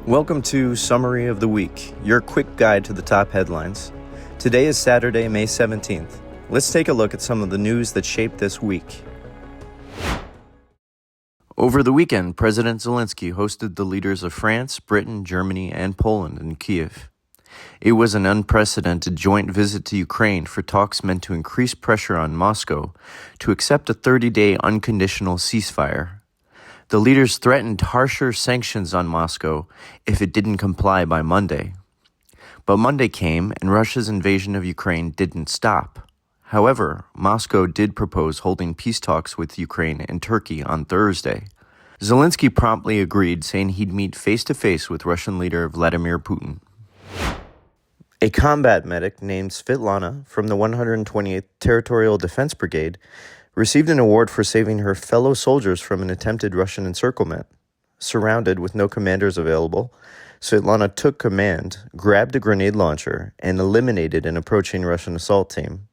Welcome to Summary of the Week, your quick guide to the top headlines. Today is Saturday, May 17th. Let's take a look at some of the news that shaped this week. Over the weekend, President Zelensky hosted the leaders of France, Britain, Germany, and Poland in Kyiv. It was an unprecedented joint visit to Ukraine for talks meant to increase pressure on Moscow to accept a 30-day unconditional ceasefire. The leaders threatened harsher sanctions on Moscow if it didn't comply by Monday. But Monday came, and Russia's invasion of Ukraine didn't stop. However, Moscow did propose holding peace talks with Ukraine and Turkey on Thursday. Zelensky promptly agreed, saying he'd meet face-to-face with Russian leader Vladimir Putin. A combat medic named Svetlana from the 128th Territorial Defense Brigade received an award for saving her fellow soldiers from an attempted Russian encirclement. Surrounded with no commanders available, Svetlana took command, grabbed a grenade launcher, and eliminated an approaching Russian assault team.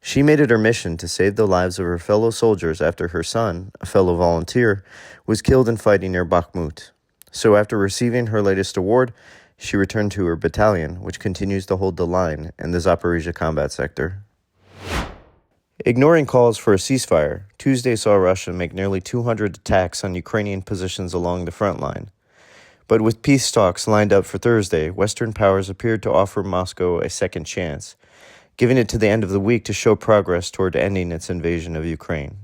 She made it her mission to save the lives of her fellow soldiers after her son, a fellow volunteer, was killed in fighting near Bakhmut. So after receiving her latest award, she returned to her battalion, which continues to hold the line in the Zaporizhzhia combat sector. Ignoring calls for a ceasefire, Tuesday saw Russia make nearly 200 attacks on Ukrainian positions along the front line. But with peace talks lined up for Thursday, Western powers appeared to offer Moscow a second chance, giving it to the end of the week to show progress toward ending its invasion of Ukraine.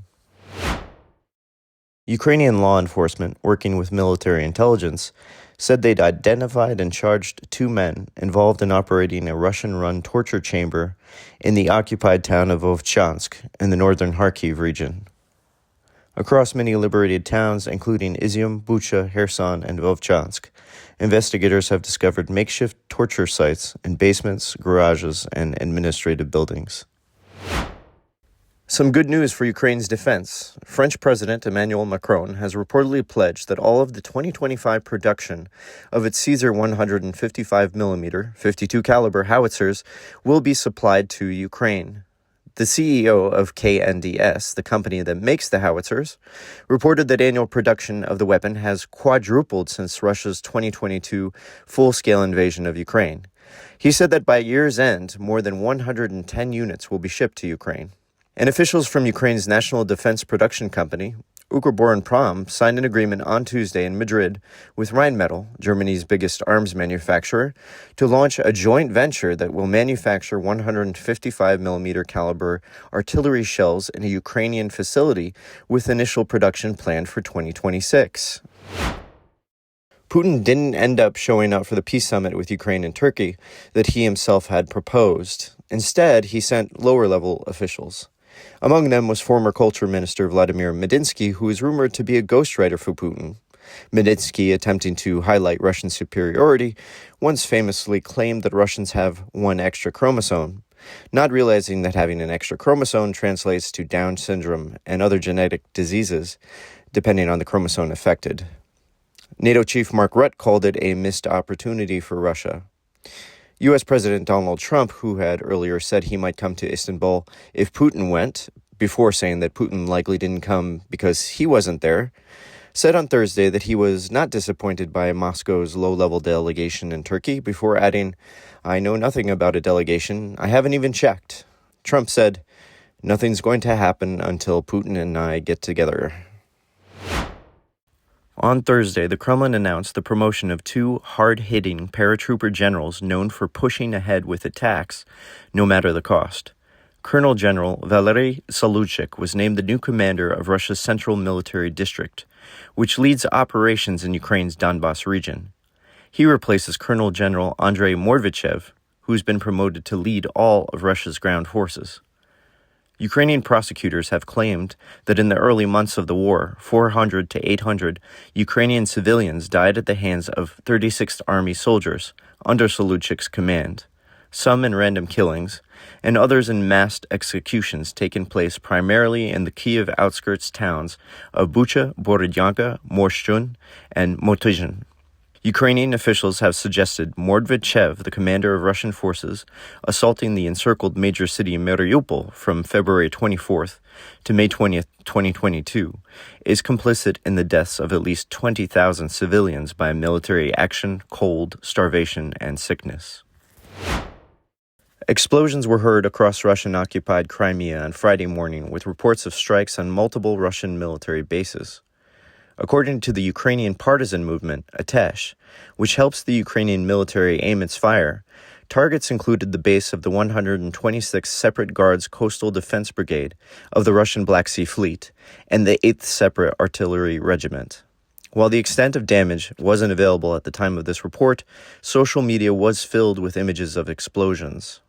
Ukrainian law enforcement, working with military intelligence, said they'd identified and charged 2 men involved in operating a Russian-run torture chamber in the occupied town of Vovchansk in the northern Kharkiv region. Across many liberated towns, including Izium, Bucha, Kherson, and Vovchansk, investigators have discovered makeshift torture sites in basements, garages, and administrative buildings. Some good news for Ukraine's defense. French President Emmanuel Macron has reportedly pledged that all of the 2025 production of its Caesar 155mm, 52 caliber howitzers will be supplied to Ukraine. The CEO of KNDS, the company that makes the howitzers, reported that annual production of the weapon has quadrupled since Russia's 2022 full-scale invasion of Ukraine. He said that by year's end, more than 110 units will be shipped to Ukraine. And officials from Ukraine's national defense production company, Ukrbоронпром, signed an agreement on Tuesday in Madrid with Rheinmetall, Germany's biggest arms manufacturer, to launch a joint venture that will manufacture 155mm caliber artillery shells in a Ukrainian facility with initial production planned for 2026. Putin didn't end up showing up for the peace summit with Ukraine and Turkey that he himself had proposed. Instead, he sent lower-level officials. Among them was former Culture Minister Vladimir Medinsky, who is rumored to be a ghostwriter for Putin. Medinsky, attempting to highlight Russian superiority, once famously claimed that Russians have one extra chromosome, not realizing that having an extra chromosome translates to Down syndrome and other genetic diseases, depending on the chromosome affected. NATO chief Mark Rutte called it a missed opportunity for Russia. U.S. President Donald Trump, who had earlier said he might come to Istanbul if Putin went, before saying that Putin likely didn't come because he wasn't there, said on Thursday that he was not disappointed by Moscow's low-level delegation in Turkey, before adding, "I know nothing about a delegation. I haven't even checked." Trump said, "Nothing's going to happen until Putin and I get together." On Thursday, the Kremlin announced the promotion of 2 hard-hitting paratrooper generals known for pushing ahead with attacks, no matter the cost. Colonel General Valery Saluchik was named the new commander of Russia's Central Military District, which leads operations in Ukraine's Donbas region. He replaces Colonel General Andrei Morvichev, who's been promoted to lead all of Russia's ground forces. Ukrainian prosecutors have claimed that in the early months of the war, 400 to 800 Ukrainian civilians died at the hands of 36th Army soldiers under Saluchik's command, some in random killings, and others in massed executions taking place primarily in the Kyiv outskirts towns of Bucha, Borodyanka, Morshchun, and Motyzhin. Ukrainian officials have suggested Mordvichev, the commander of Russian forces, assaulting the encircled major city Mariupol from February 24th to May 20th, 2022, is complicit in the deaths of at least 20,000 civilians by military action, cold, starvation, and sickness. Explosions were heard across Russian-occupied Crimea on Friday morning, with reports of strikes on multiple Russian military bases. According to the Ukrainian partisan movement, Atesh, which helps the Ukrainian military aim its fire, targets included the base of the 126th Separate Guards Coastal Defense Brigade of the Russian Black Sea Fleet and the 8th Separate Artillery Regiment. While the extent of damage wasn't available at the time of this report, social media was filled with images of explosions.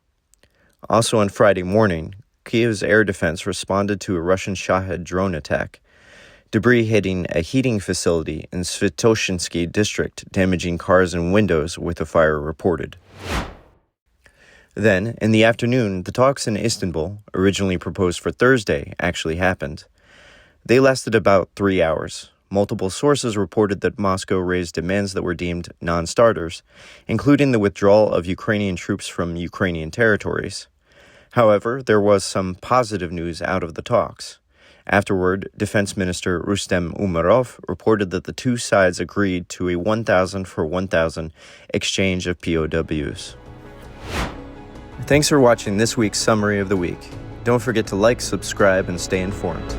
Also on Friday morning, Kyiv's air defense responded to a Russian Shahed drone attack, debris hitting a heating facility in Svetoshinsky district, damaging cars and windows, with a fire reported. Then, in the afternoon, the talks in Istanbul, originally proposed for Thursday, actually happened. They lasted about 3 hours. Multiple sources reported that Moscow raised demands that were deemed non-starters, including the withdrawal of Ukrainian troops from Ukrainian territories. However, there was some positive news out of the talks. Afterward, Defense Minister Rustem Umerov reported that the two sides agreed to a 1,000 for 1,000 exchange of POWs. Thanks for watching this week's Summary of the Week. Don't forget to like, subscribe, and stay informed.